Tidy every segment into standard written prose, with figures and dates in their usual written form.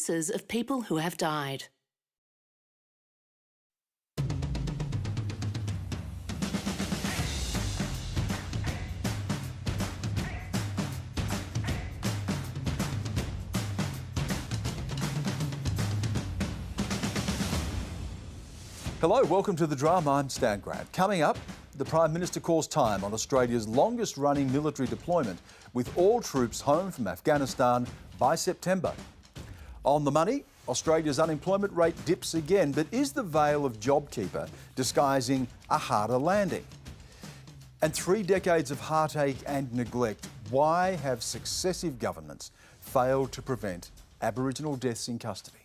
defences of people who have died. Hello, welcome to The Drum. I'm Stan Grant. Coming up, the Prime Minister calls time on Australia's longest-running military deployment, with all troops home from Afghanistan by September. On the money, Australia's unemployment rate dips again, but is the veil of JobKeeper disguising a harder landing? And 3 decades of heartache and neglect, why have successive governments failed to prevent Aboriginal deaths in custody?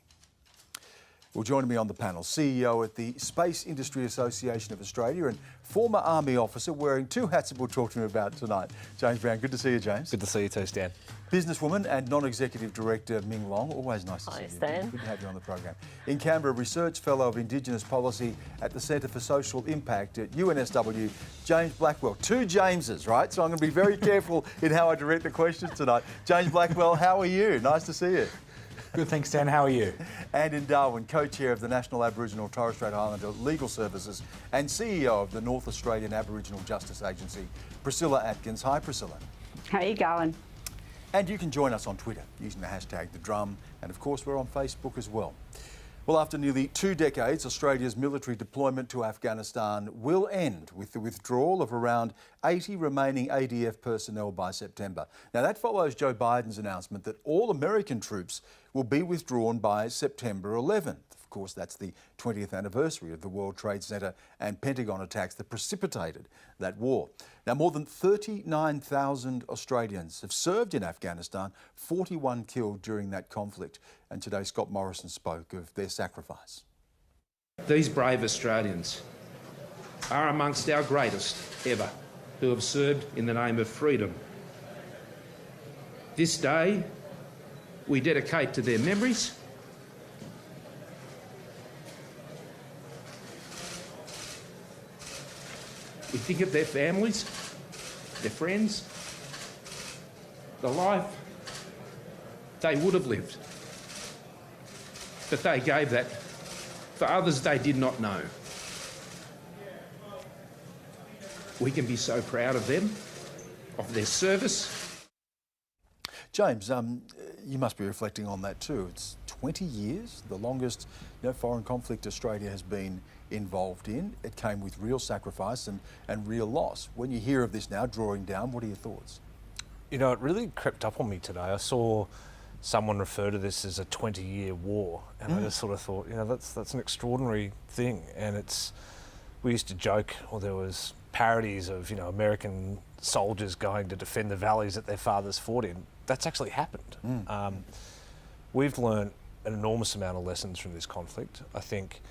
Well, joining me on the panel, CEO at the Space Industry Association of Australia and former Army officer wearing 2 hats that we'll talk to him about tonight. James Brown, good to see you, James. Good to see you too, Stan. Businesswoman and non-executive director Ming Long, always nice to see you. Stan. Good to have you on the program. In Canberra, Research Fellow of Indigenous Policy at the Centre for Social Impact at UNSW, James Blackwell. 2 Jameses, right? So I'm going to be very careful in how I direct the questions tonight. James Blackwell, how are you? Nice to see you. Good, thanks, Stan. How are you? And in Darwin, co-chair of the National Aboriginal Torres Strait Islander Legal Services and CEO of the North Australian Aboriginal Justice Agency, Priscilla Atkins. Hi, Priscilla. How you going? And you can join us on Twitter using the hashtag #TheDrum, and of course we're on Facebook as well. Well, after nearly 2 decades, Australia's military deployment to Afghanistan will end with the withdrawal of around 80 remaining ADF personnel by September. Now, that follows Joe Biden's announcement that all American troops will be withdrawn by September 11th. Of course, that's the 20th anniversary of the World Trade Center and Pentagon attacks that precipitated that war. Now, more than 39,000 Australians have served in Afghanistan, 41 killed during that conflict. And today, Scott Morrison spoke of their sacrifice. These brave Australians are amongst our greatest ever who have served in the name of freedom. This day, we dedicate to their memories. We think of their families, their friends, the life they would have lived, but they gave that for others they did not know. We can be so proud of them, of their service. James, you must be reflecting on that too. It's 20 years, the longest foreign conflict Australia has been involved in. It came with real sacrifice and real loss. When you hear of this now drawing down, what are your thoughts? You know, it really crept up on me today. I saw someone refer to this as a 20-year war, and I just sort of thought, that's an extraordinary thing. And we used to joke, or there was parodies of, American soldiers going to defend the valleys that their fathers fought in. That's actually happened. We've learned an enormous amount of lessons from this conflict. I think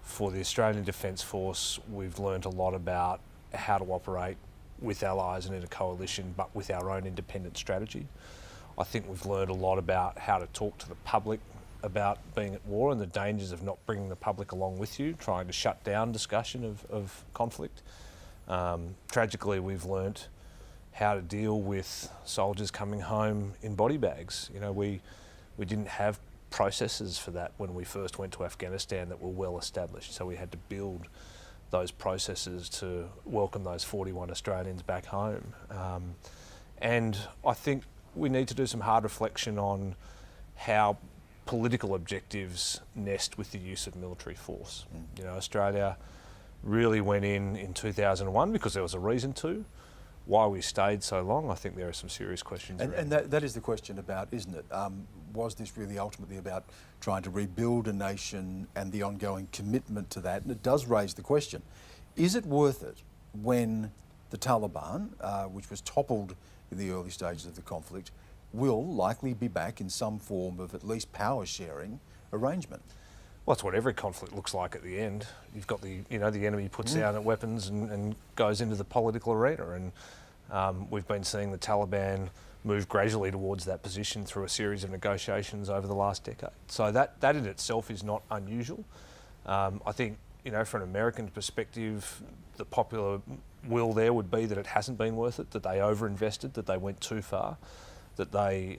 for the Australian Defence Force, we've learned a lot about how to operate with allies and in a coalition, but with our own independent strategy. I think we've learned a lot about how to talk to the public about being at war and the dangers of not bringing the public along with you, trying to shut down discussion of conflict. Tragically, we've learnt how to deal with soldiers coming home in body bags. We didn't have processes for that when we first went to Afghanistan that were well established, so we had to build those processes to welcome those 41 Australians back home. And I think we need to do some hard reflection on how political objectives nest with the use of military force. Australia really went in 2001 because there was a reason to. Why we stayed so long, I think there are some serious questions. And that is the question about, isn't it? Was this really ultimately about trying to rebuild a nation and the ongoing commitment to that? And it does raise the question, is it worth it when the Taliban, which was toppled in the early stages of the conflict, will likely be back in some form of at least power sharing arrangement? Well, that's what every conflict looks like at the end. You've got the enemy puts down at weapons and goes into the political arena. And we've been seeing the Taliban move gradually towards that position through a series of negotiations over the last decade. So that in itself is not unusual. I think, from an American perspective, the popular will there would be that it hasn't been worth it, that they overinvested, that they went too far. that they,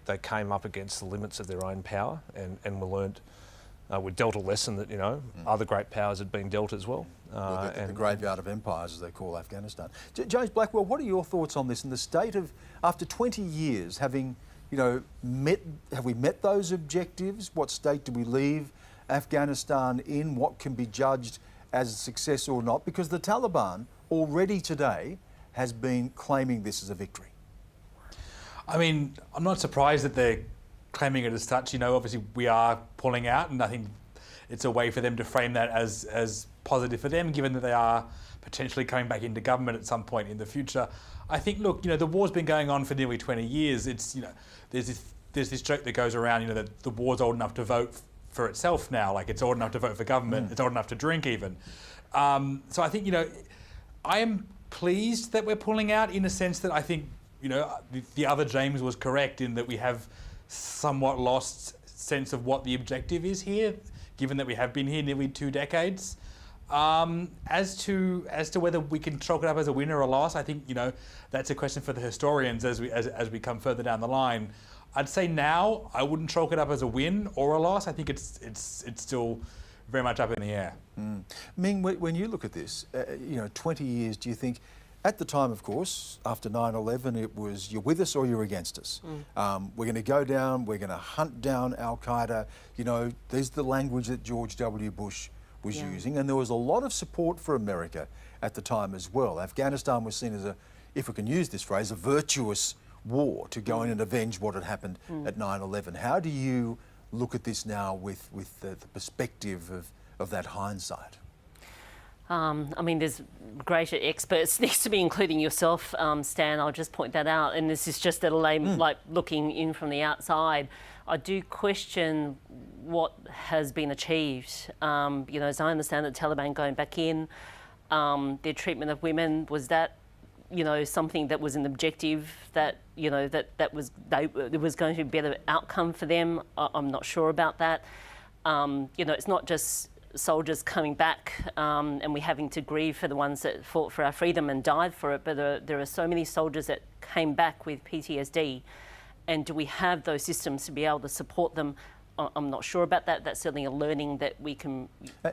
they came up against the limits of their own power and were dealt a lesson that, other great powers had been dealt as well. The graveyard of empires, as they call Afghanistan. James Blackwell, what are your thoughts on this and the state of, after 20 years, having, have we met those objectives? What state do we leave Afghanistan in? What can be judged as a success or not? Because the Taliban already today has been claiming this as a victory. I mean, I'm not surprised that they're claiming it as such. Obviously we are pulling out, and I think it's a way for them to frame that as positive for them, given that they are potentially coming back into government at some point in the future. I think, look, the war's been going on for nearly 20 years. It's, there's this joke that goes around, that the war's old enough to vote for itself now. Like, it's old enough to vote for government. It's old enough to drink even. So I think, I am pleased that we're pulling out, in a sense that I think, the other James was correct in that we have somewhat lost sense of what the objective is here, given that we have been here nearly 2 decades. As to whether we can chalk it up as a win or a loss, I think that's a question for the historians as we come further down the line. I'd say now I wouldn't chalk it up as a win or a loss. I think it's still very much up in the air. Ming, when you look at this, 20 years, do you think, at the time, of course, after 9/11, it was you're with us or you're against us. We're going to go down, we're going to hunt down Al-Qaeda. There's the language that George W. Bush was using, and there was a lot of support for America at the time as well. Afghanistan was seen as if we can use this phrase, a virtuous war to go in and avenge what had happened at 9/11. How do you look at this now with the perspective of that hindsight? I mean, there's greater experts next to me, including yourself, Stan. I'll just point that out. And this is just a lame, like looking in from the outside. I do question what has been achieved. As I understand it, the Taliban going back in, their treatment of women, was that, something that was an objective that, that was going to be a better outcome for them? I'm not sure about that. It's not just soldiers coming back and we're having to grieve for the ones that fought for our freedom and died for it, but there are so many soldiers that came back with PTSD, and do we have those systems to be able to support them? I'm not sure about that. That's certainly a learning that we can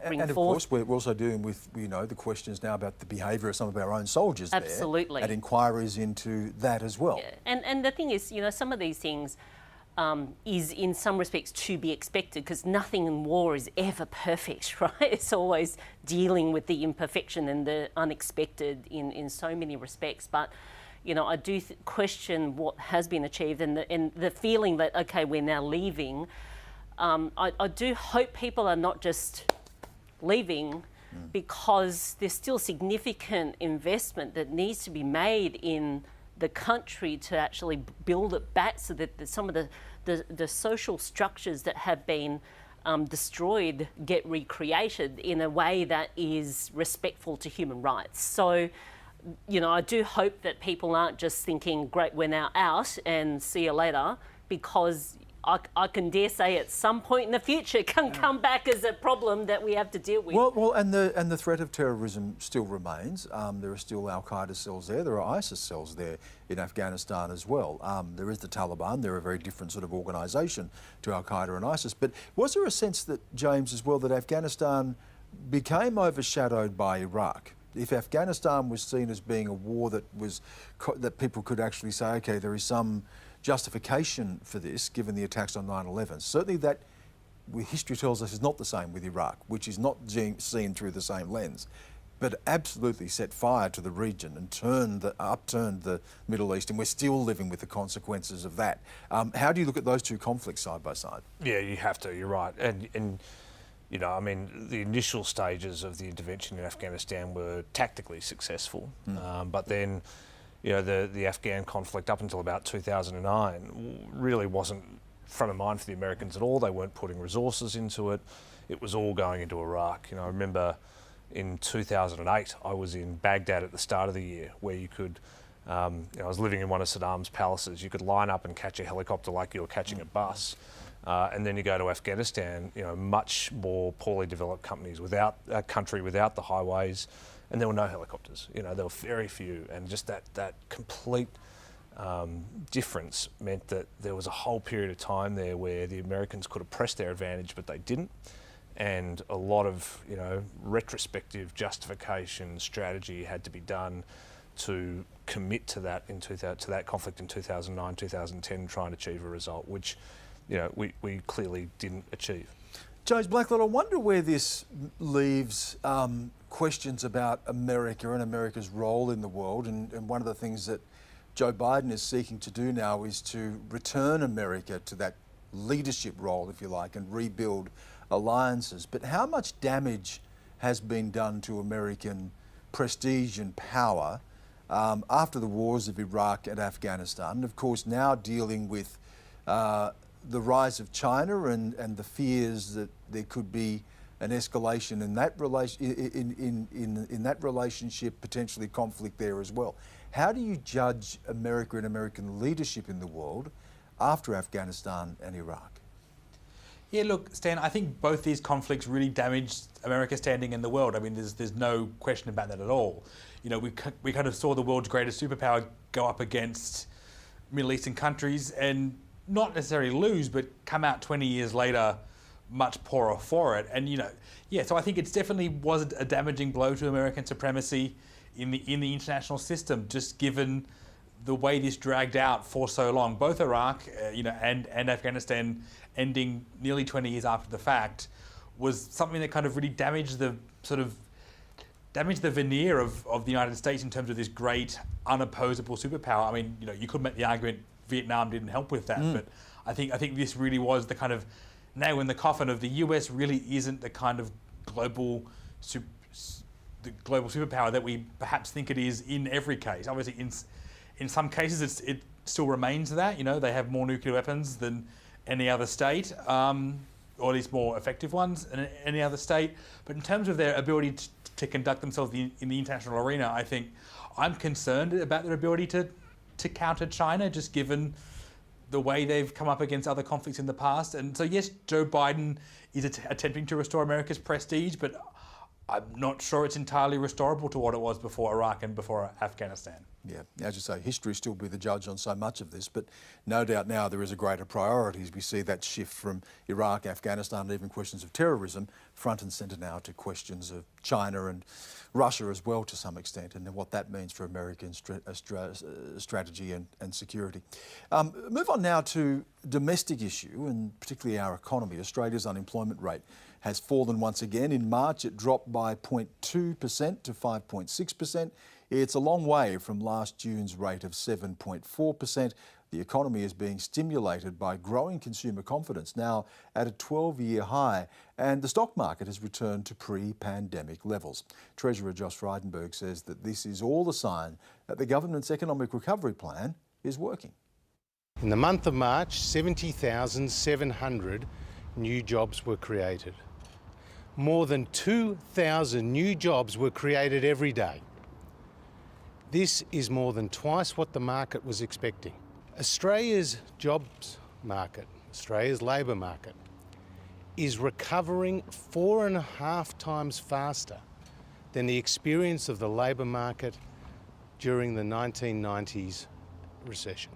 bring and forward. Of course, we're also dealing with, the questions now about the behaviour of some of our own soldiers. Absolutely. There, and inquiries into that as well. Yeah. And the thing is, some of these things is in some respects to be expected, because nothing in war is ever perfect, right? It's always dealing with the imperfection and the unexpected in so many respects. But, I do question what has been achieved, and the feeling that, okay, we're now leaving. I do hope people are not just leaving because there's still significant investment that needs to be made in the country to actually build it back, so that some of the social structures that have been destroyed get recreated in a way that is respectful to human rights. So, I do hope that people aren't just thinking, great, we're now out and see you later, because I can dare say at some point in the future it can come back as a problem that we have to deal with. Well, and the threat of terrorism still remains. There are still Al-Qaeda cells there. There are ISIS cells there in Afghanistan as well. There is the Taliban. They're a very different sort of organisation to Al-Qaeda and ISIS. But was there a sense that, James, as well, that Afghanistan became overshadowed by Iraq? If Afghanistan was seen as being a war that people could actually say, okay, there is some justification for this, given the attacks on 9/11. Certainly that, history tells us, is not the same with Iraq, which is not seen through the same lens, but absolutely set fire to the region and upturned the Middle East, and we're still living with the consequences of that. How do you look at those two conflicts side by side? Yeah, you have to, you're right. And the initial stages of the intervention in Afghanistan were tactically successful, but then the Afghan conflict up until about 2009 really wasn't front of mind for the Americans at all. They weren't putting resources into it. It was all going into Iraq. I remember in 2008, I was in Baghdad at the start of the year, where you could, I was living in one of Saddam's palaces. You could line up and catch a helicopter like you were catching a bus. And then you go to Afghanistan, much more poorly developed country without the highways, and there were no helicopters. There were very few, and just that complete difference meant that there was a whole period of time there where the Americans could have pressed their advantage, but they didn't. And a lot of, retrospective justification strategy had to be done to commit to that to that conflict in 2009, 2010, try and achieve a result, which, we clearly didn't achieve. James Blacklock, I wonder where this leaves questions about America and America's role in the world. And one of the things that Joe Biden is seeking to do now is to return America to that leadership role, if you like, and rebuild alliances. But how much damage has been done to American prestige and power after the wars of Iraq and Afghanistan? And of course, now dealing with the rise of China and the fears that there could be an escalation in that in that relationship, potentially conflict there as well. How do you judge America and American leadership in the world after Afghanistan and Iraq? Yeah, look, Stan, I think both these conflicts really damaged America's standing in the world. I mean, there's no question about that at all. We kind of saw the world's greatest superpower go up against Middle Eastern countries and not necessarily lose, but come out 20 years later much poorer for it. And, so I think it's definitely was a damaging blow to American supremacy in the international system, just given the way this dragged out for so long. Both Iraq, and Afghanistan ending nearly 20 years after the fact was something that kind of really damaged the veneer of the United States in terms of this great unopposable superpower. I mean, you could make the argument Vietnam didn't help with that, but I think this really was the kind of nail in the coffin of the US really isn't the kind of global superpower that we perhaps think it is in every case. Obviously, in some cases, it still remains that. They have more nuclear weapons than any other state, or at least more effective ones than any other state. But in terms of their ability to conduct themselves in the international arena, I think I'm concerned about their ability to counter China, just given the way they've come up against other conflicts in the past. And so, yes, Joe Biden is attempting to restore America's prestige, but I'm not sure it's entirely restorable to what it was before Iraq and before Afghanistan. Yeah, as you say, history still be the judge on so much of this, but no doubt now there is a greater priority as we see that shift from Iraq, Afghanistan, and even questions of terrorism front and centre now to questions of China and Russia as well to some extent, and what that means for American strategy and security. Move on now to domestic issue, and particularly our economy. Australia's unemployment rate has fallen once again. In March, it dropped by 0.2% to 5.6%. It's a long way from last June's rate of 7.4%. The economy is being stimulated by growing consumer confidence, now at a 12-year high, and the stock market has returned to pre-pandemic levels. Treasurer Josh Frydenberg says that this is all the sign that the government's economic recovery plan is working. In the month of March, 70,700 new jobs were created. More than 2,000 new jobs were created every day. This is more than twice what the market was expecting. Australia's jobs market, Australia's labour market, is recovering 4.5 times faster than the experience of the labour market during the 1990s recession.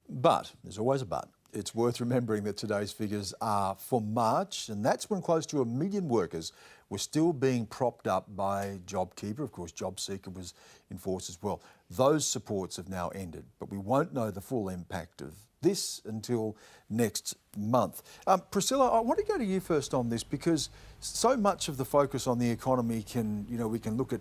But, there's always a but. It's worth remembering that today's figures are for March, and that's when close to 1 million workers were still being propped up by JobKeeper. Of course, JobSeeker was in force as well. Those supports have now ended, but we won't know the full impact of this until next month. Priscilla, I want to go to you first on this, because so much of the focus on the economy we can look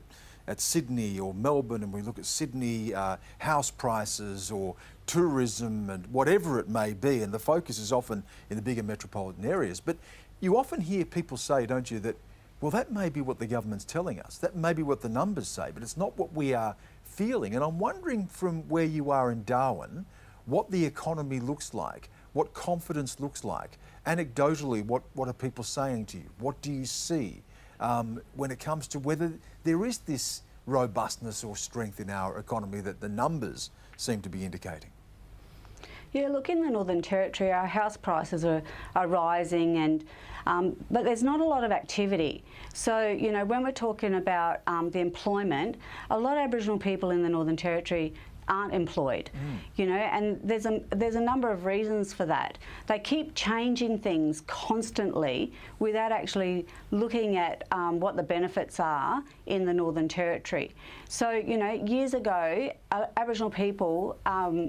at Sydney or Melbourne, and we look at Sydney house prices or tourism and whatever it may be, and the focus is often in the bigger metropolitan areas. But you often hear people say, don't you, that, well, that may be what the government's telling us, that may be what the numbers say, but it's not what we are feeling. And I'm wondering, from where you are in Darwin, what the economy looks like, what confidence looks like. Anecdotally, what are people saying to you? What do you see when it comes to whether there is this robustness or strength in our economy that the numbers seem to be indicating? Yeah, look, in the Northern Territory, our house prices are rising, and but there's not a lot of activity. So, when we're talking about the employment, a lot of Aboriginal people in the Northern Territory aren't employed, you know, and there's a number of reasons for that. They keep changing things constantly without actually looking at what the benefits are in the Northern Territory. So, you know, years ago, Aboriginal people,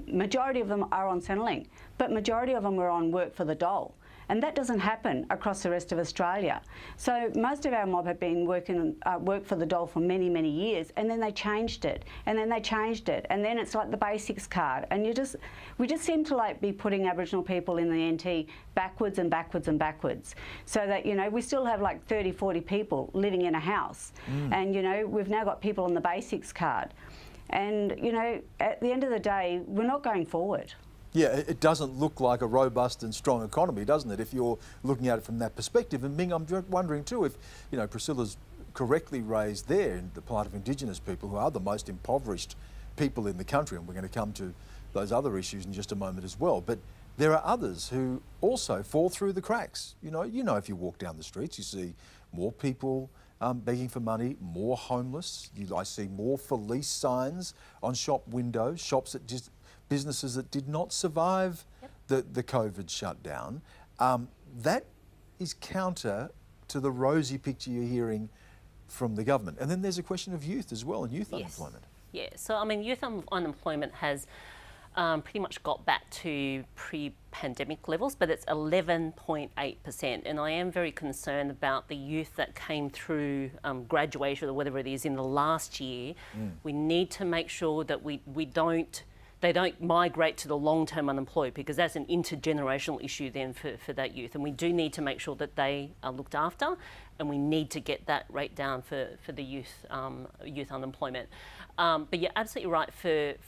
majority of them are on Centrelink, but majority of them were on work for the dole. And that doesn't happen across the rest of Australia. So most of our mob have been working work for the dole for many, many years, and then they changed it, and then they changed it, and then it's like the basics card. And we just seem to like be putting Aboriginal people in the NT backwards and backwards and backwards. So that, you know, we still have like 30, 40 people living in a house. And, you know, we've now got people on the basics card. And, you know, at the end of the day, we're not going forward. Yeah, it doesn't look like a robust and strong economy, doesn't it, if you're looking at it from that perspective. And Ming, I'm wondering too if, you know, Priscilla's correctly raised there in the plight of Indigenous people, who are the most impoverished people in the country, and we're going to come to those other issues in just a moment as well. But there are others who also fall through the cracks. You know, if you walk down the streets, you see more people begging for money, more homeless. I see more for lease signs on shop windows, shops that just... businesses that did not survive the COVID shutdown. That is counter to the rosy picture you're hearing from the government. And then there's a question of youth as well, and youth unemployment. Yeah, so I mean, youth unemployment has pretty much got back to pre-pandemic levels, but it's 11.8%. And I am very concerned about the youth that came through graduation or whatever it is in the last year. We need to make sure that they don't migrate to the long-term unemployed, because that's an intergenerational issue then for that youth. And we do need to make sure that they are looked after, and we need to get that rate down for the youth unemployment. But you're absolutely right,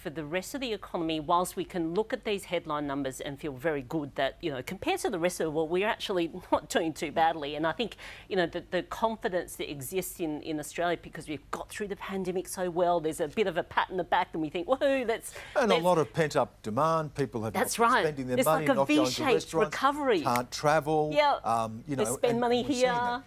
for the rest of the economy, whilst we can look at these headline numbers and feel very good that, you know, compared to the rest of the world, we're actually not doing too badly. And I think, you know, the confidence that exists in Australia, because we've got through the pandemic so well, there's a bit of a pat in the back and we think, whoa, And a lot of pent-up demand. People have not spending their money, like not going to V-shaped restaurants, recovery. can't travel. You know, they spend money here.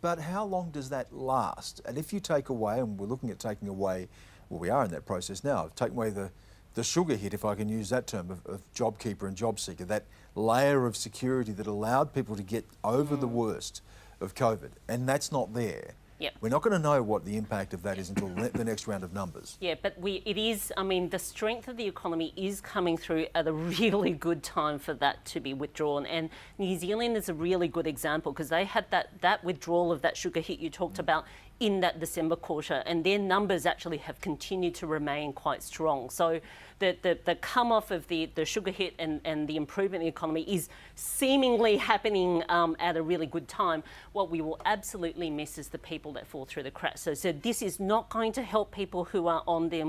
But how long does that last? And if you take away, and we're looking at taking away, well, we are in that process now, taking away the sugar hit, if I can use that term, of JobKeeper and JobSeeker, that layer of security that allowed people to get over the worst of COVID, and that's not there. We're not going to know what the impact of that is until the next round of numbers. Yeah, but it is, I mean, the strength of the economy is coming through at a really good time for that to be withdrawn. And New Zealand is a really good example, because they had that withdrawal of that sugar hit you talked about in that December quarter, and their numbers actually have continued to remain quite strong. So the come off of the sugar hit and the improvement in the economy is seemingly happening at a really good time. What we will absolutely miss is the people that fall through the cracks. So this is not going to help people who are on the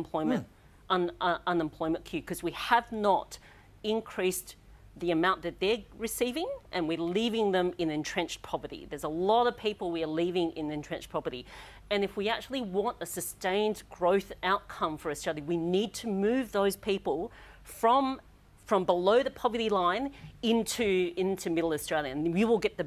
unemployment queue, because we have not increased the amount that they're receiving, and we're leaving them in entrenched poverty. There's a lot of people we are leaving in entrenched poverty. And if we actually want a sustained growth outcome for Australia, we need to move those people from below the poverty line into middle Australia. And we will get the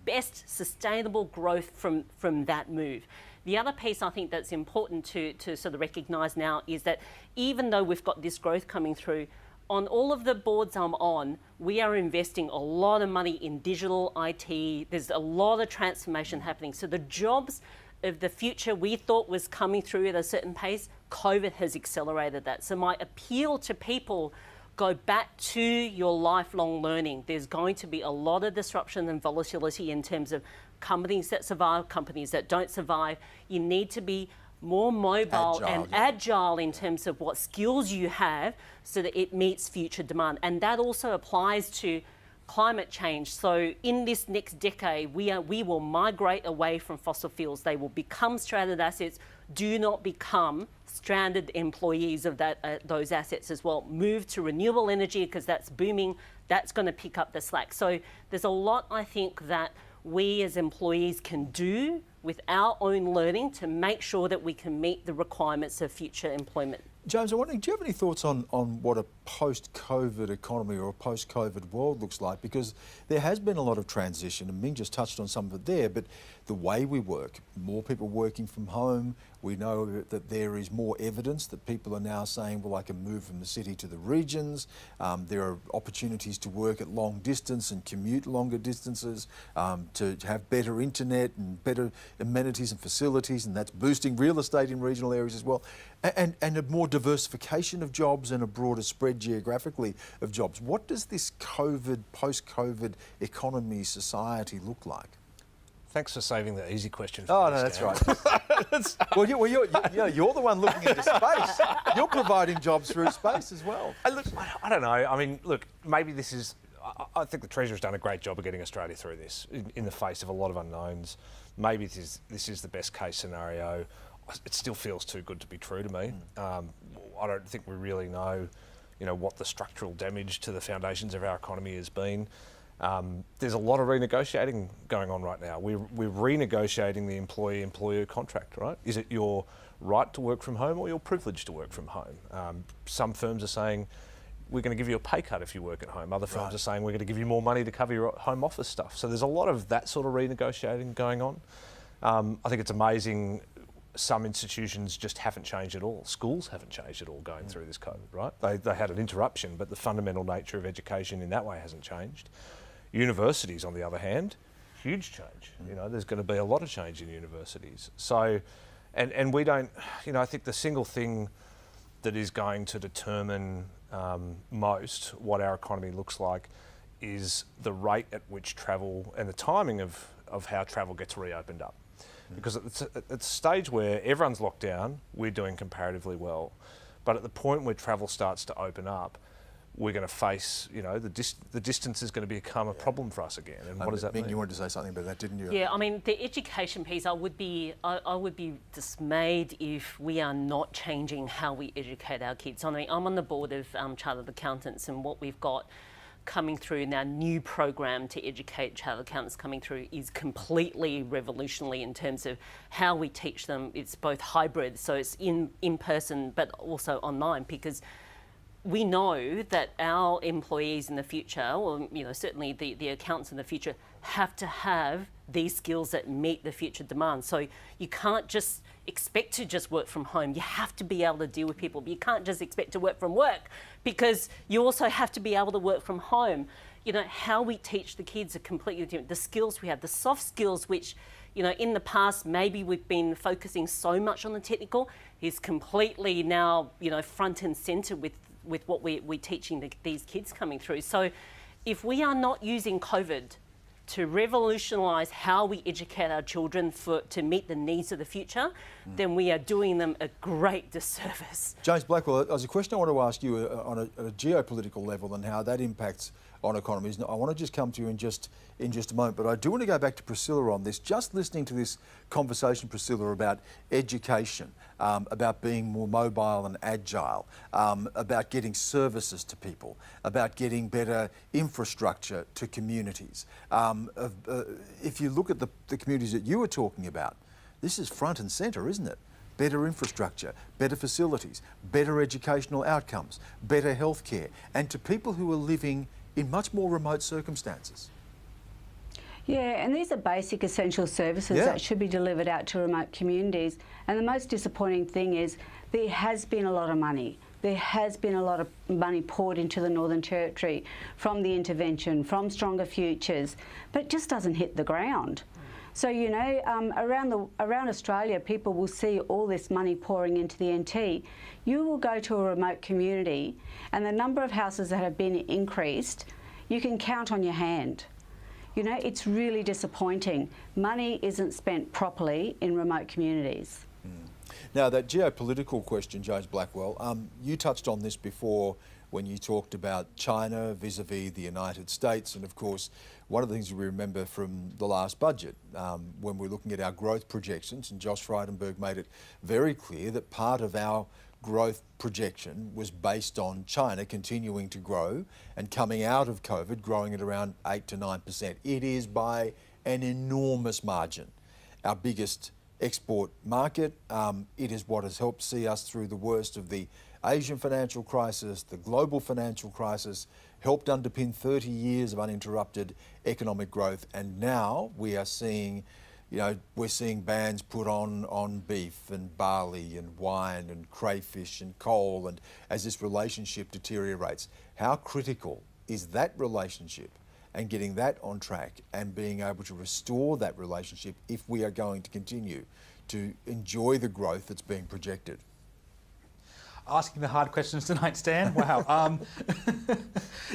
best sustainable growth from that move. The other piece I think that's important to sort of recognise now is that even though we've got this growth coming through, on all of the boards I'm on, we are investing a lot of money in digital IT. There's a lot of transformation happening. So the jobs of the future we thought was coming through at a certain pace, COVID has accelerated that. So my appeal to people, go back to your lifelong learning. There's going to be a lot of disruption and volatility in terms of companies that survive, companies that don't survive. You need to be more mobile and agile in terms of what skills you have so that it meets future demand. And that also applies to climate change. So in this next decade, we will migrate away from fossil fuels. They will become stranded assets. Do not become stranded employees of those assets as well. Move to renewable energy, because that's booming. That's going to pick up the slack. So there's a lot, I think, that we as employees can do with our own learning to make sure that we can meet the requirements of future employment. James, I'm wondering, do you have any thoughts on what a post-COVID economy or a post-COVID world looks like, because there has been a lot of transition, and Ming just touched on some of it there, but the way we work, more people working from home, we know that there is more evidence that people are now saying, well, I can move from the city to the regions. There are opportunities to work at long distance and commute longer distances, to have better internet and better amenities and facilities, and that's boosting real estate in regional areas as well, and a more diversification of jobs and a broader spread geographically of jobs. What does this COVID, post-COVID economy, society look like? Thanks for saving the easy question for Oh, me, no, that's Stan. right. Well, you're the one looking into space. You're providing jobs through space as well. Look, I don't know. I mean, look, maybe this is... I think the Treasurer's done a great job of getting Australia through this in the face of a lot of unknowns. Maybe this is the best case scenario. It still feels too good to be true to me. I don't think we really know, what the structural damage to the foundations of our economy has been. There's a lot of renegotiating going on right now. We're renegotiating the employee-employer contract, right? Is it your right to work from home or your privilege to work from home? Some firms are saying, we're going to give you a pay cut if you work at home. Other firms are saying, we're going to give you more money to cover your home office stuff. So there's a lot of that sort of renegotiating going on. I think it's amazing some institutions just haven't changed at all. Schools haven't changed at all going through this COVID, right? They had an interruption, but the fundamental nature of education in that way hasn't changed. Universities, on the other hand, huge change. There's going to be a lot of change in universities. So, and we don't, I think the single thing that is going to determine most what our economy looks like is the rate at which travel and the timing of how travel gets reopened up. Because it's a stage where everyone's locked down, we're doing comparatively well. But at the point where travel starts to open up, we're going to face, the distance is going to become a problem for us again. And what does that mean? You wanted to say something about that, didn't you? Yeah, I mean, the education piece, I would be dismayed if we are not changing how we educate our kids. I mean, I'm on the board of Chartered Accountants, and what we've got coming through in our new program to educate chartered accountants coming through is completely revolutionary in terms of how we teach them. It's both hybrid, so it's in person, but also online, because we know that our employees in the future, or certainly the accountants in the future, have to have these skills that meet the future demands. So you can't just expect to just work from home. You have to be able to deal with people. But you can't just expect to work from work, because you also have to be able to work from home. How we teach the kids are completely different. The skills we have, the soft skills, which in the past, maybe we've been focusing so much on the technical, is completely now, front and centre with what we're teaching these kids coming through. So if we are not using COVID to revolutionise how we educate our children to meet the needs of the future, then we are doing them a great disservice. James Blackwell, there's a question I want to ask you on a geopolitical level and how that impacts on economies. Now, I want to just come to you in just a moment, but I do want to go back to Priscilla on this. Just listening to this conversation, Priscilla, about education, about being more mobile and agile, about getting services to people, about getting better infrastructure to communities. If you look at the communities that you were talking about, this is front and centre, isn't it? Better infrastructure, better facilities, better educational outcomes, better healthcare, and to people who are living in much more remote circumstances. Yeah, and these are basic essential services that should be delivered out to remote communities. And the most disappointing thing is there has been a lot of money. There has been a lot of money poured into the Northern Territory from the intervention, from Stronger Futures, but it just doesn't hit the ground. So, around Australia, people will see all this money pouring into the NT. You will go to a remote community and the number of houses that have been increased, you can count on your hand. It's really disappointing. Money isn't spent properly in remote communities. Now, that geopolitical question, James Blackwell, you touched on this before when you talked about China vis-a-vis the United States, and of course one of the things we remember from the last budget, when we're looking at our growth projections, and Josh Frydenberg made it very clear that part of our growth projection was based on China continuing to grow and coming out of COVID growing at around 8 to 9%. It is by an enormous margin our biggest export market. It is what has helped see us through the worst of the Asian financial crisis, the global financial crisis, helped underpin 30 years of uninterrupted economic growth, and now we are seeing, we're seeing bans put on beef and barley and wine and crayfish and coal, and as this relationship deteriorates. How critical is that relationship and getting that on track and being able to restore that relationship if we are going to continue to enjoy the growth that's being projected? Asking the hard questions tonight, Stan. Wow.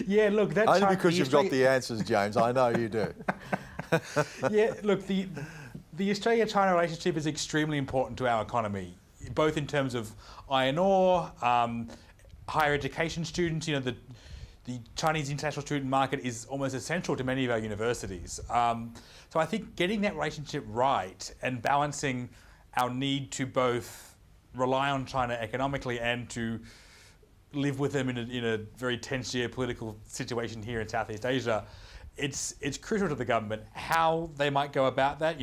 Yeah, look, that's only because you've got the answers, James. I know you do. Yeah, look, the Australia-China relationship is extremely important to our economy, both in terms of iron ore, higher education students. The Chinese international student market is almost essential to many of our universities. So I think getting that relationship right and balancing our need to both rely on China economically and to live with them in a very tense geopolitical situation here in Southeast Asia, it's crucial to the government. How they might go about that,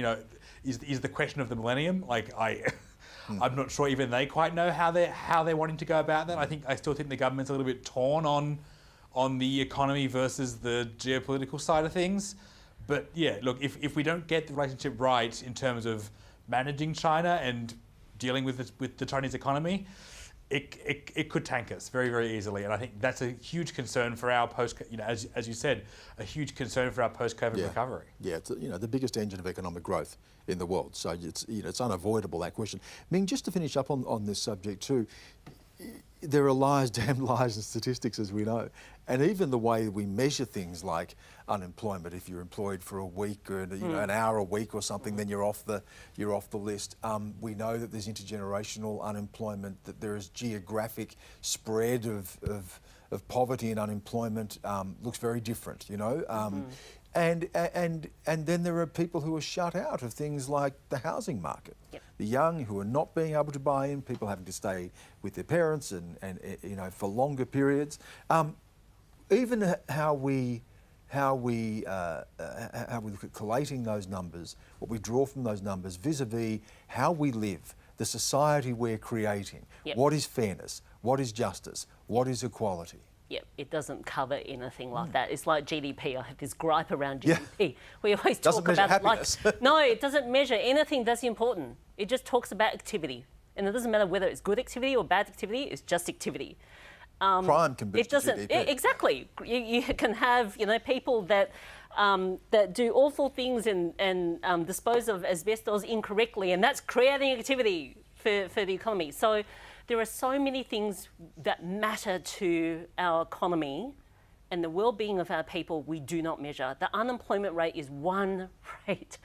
is the question of the millennium. I'm not sure even they quite know how they're wanting to go about that. I still think the government's a little bit torn on the economy versus the geopolitical side of things. But yeah, look, if we don't get the relationship right in terms of managing China and dealing with the Chinese economy, it could tank us very, very easily. And I think that's a huge concern for our as you said, a huge concern for our post-COVID recovery. Yeah, it's the biggest engine of economic growth in the world. So it's unavoidable, that question. Ming, just to finish up on this subject too, there are lies, damn lies and statistics, as we know. And even the way we measure things like unemployment, if you're employed for a week or an hour a week or something, then you're off the list. We know that there's intergenerational unemployment, that there is geographic spread of poverty and unemployment, looks very different, And then there are people who are shut out of things like the housing market. Yep. The young who are not being able to buy in, people having to stay with their parents and for longer periods. Even how we look at collating those numbers, what we draw from those numbers vis-a-vis how we live, the society we're creating. Yep. What is fairness? What is justice? What is equality? Yep, it doesn't cover anything like that. It's like GDP. I have this gripe around GDP. Yeah. We always talk about happiness. No, it doesn't measure anything that's important. It just talks about activity. And it doesn't matter whether it's good activity or bad activity, it's just activity. Crime can boost GDP. Exactly. You can have people that do awful things and dispose of asbestos incorrectly, and that's creating activity for the economy. So there are so many things that matter to our economy and the well-being of our people we do not measure. The unemployment rate is one rate.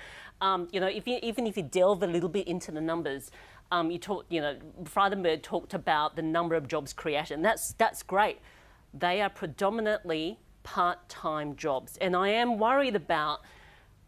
Even if you delve a little bit into the numbers, Frydenberg talked about the number of jobs created, and that's great. They are predominantly part-time jobs, and I am worried about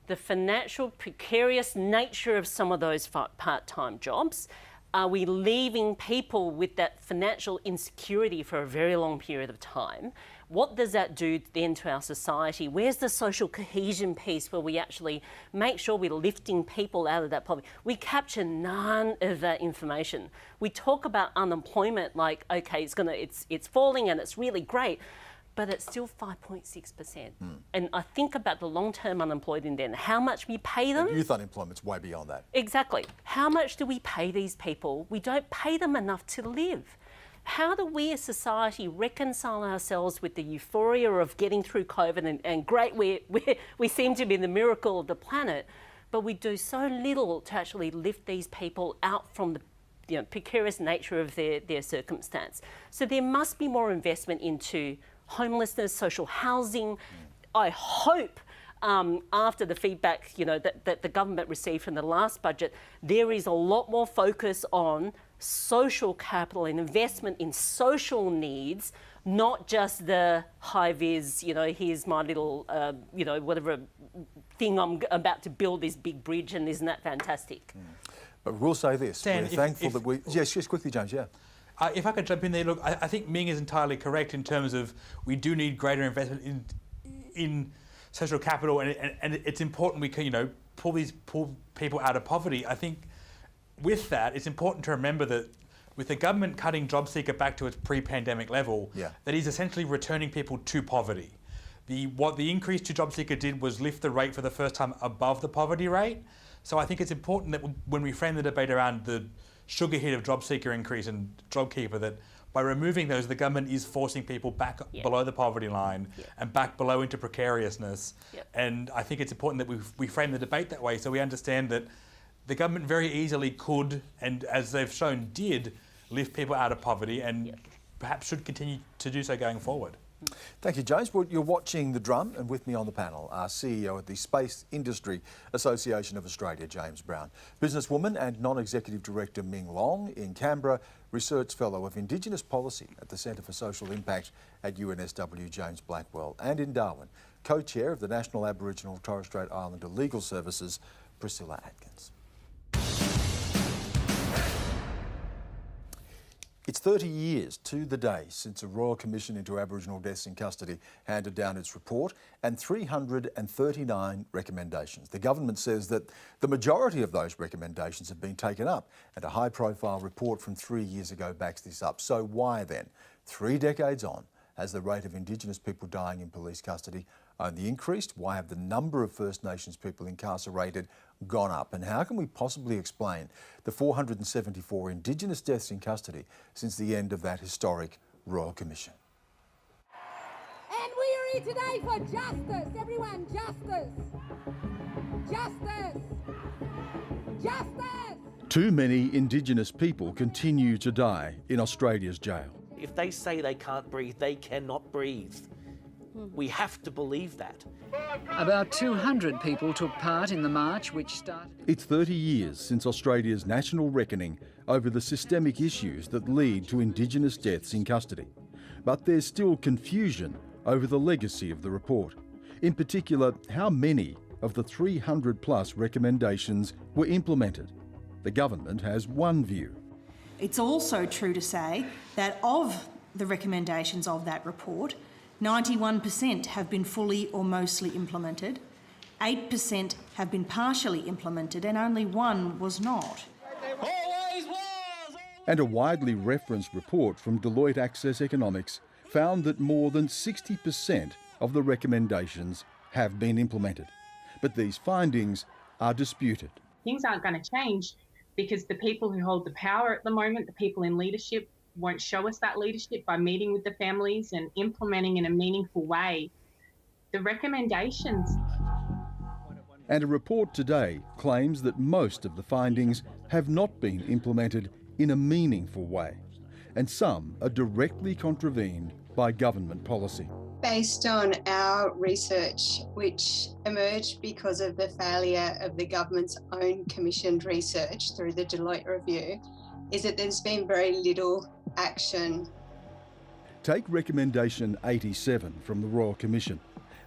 the financial precarious nature of some of those part-time jobs. Are we leaving people with that financial insecurity for a very long period of time? What does that do then to our society? Where's the social cohesion piece where we actually make sure we're lifting people out of that poverty? We capture none of that information. We talk about unemployment like, okay, it's falling and it's really great, but it's still 5.6%. And I think about the long-term unemployed and then how much we pay them. And youth unemployment's way beyond that. Exactly. How much do we pay these people? We don't pay them enough to live. How do we as society reconcile ourselves with the euphoria of getting through COVID and great, we seem to be the miracle of the planet, but we do so little to actually lift these people out from the precarious nature of their circumstance. So there must be more investment into homelessness, social housing. I hope after the feedback that the government received from the last budget, there is a lot more focus on social capital and investment in social needs, not just the high-vis, here's my little, whatever thing I'm about to build this big bridge and isn't that fantastic? But we'll say this, Stan, we're thankful that we... Yes, quickly, James, yeah. If I could jump in there, look, I think Ming is entirely correct in terms of we do need greater investment in social capital, and it's important we can, pull people out of poverty. I think with that, it's important to remember that with the government cutting JobSeeker back to its pre-pandemic level, that is essentially returning people to poverty. What the increase to JobSeeker did was lift the rate for the first time above the poverty rate. So I think it's important that when we frame the debate around the sugar hit of JobSeeker increase and JobKeeper, that by removing those, the government is forcing people back below the poverty line and back below into precariousness. And I think it's important that we frame the debate that way, so we understand that the government very easily could, and as they've shown did, lift people out of poverty and perhaps should continue to do so going forward. Thank you, James. Well, you're watching The Drum, and with me on the panel, our CEO at the Space Industry Association of Australia, James Brown, businesswoman and non-executive director Ming Long in Canberra, research fellow of Indigenous Policy at the Centre for Social Impact at UNSW, James Blackwell, and in Darwin, co-chair of the National Aboriginal Torres Strait Islander Legal Services, Priscilla Atkins. It's 30 years to the day since a Royal Commission into Aboriginal Deaths in Custody handed down its report and 339 recommendations. The government says that the majority of those recommendations have been taken up, and a high-profile report from 3 years ago backs this up. So why then, 3 decades on, has the rate of Indigenous people dying in police custody only increased? Why have the number of First Nations people incarcerated gone up? And how can we possibly explain the 474 Indigenous deaths in custody since the end of that historic Royal Commission? And we are here today for justice, everyone, justice. Justice. Justice. Too many Indigenous people continue to die in Australia's jail. If they say they can't breathe, they cannot breathe. We have to believe that. About 200 people took part in the march, which started... It's 30 years since Australia's national reckoning over the systemic issues that lead to Indigenous deaths in custody. But there's still confusion over the legacy of the report. In particular, how many of the 300 plus recommendations were implemented. The government has one view. It's also true to say that of the recommendations of that report, 91% have been fully or mostly implemented, 8% have been partially implemented, and only 1 was not. And a widely referenced report from Deloitte Access Economics found that more than 60% of the recommendations have been implemented. But these findings are disputed. Things aren't going to change because the people who hold the power at the moment, the people in leadership, won't show us that leadership by meeting with the families and implementing in a meaningful way the recommendations. And a report today claims that most of the findings have not been implemented in a meaningful way, and some are directly contravened by government policy. Based on our research, which emerged because of the failure of the government's own commissioned research through the Deloitte review, is that there's been very little action. Take recommendation 87 from the Royal Commission,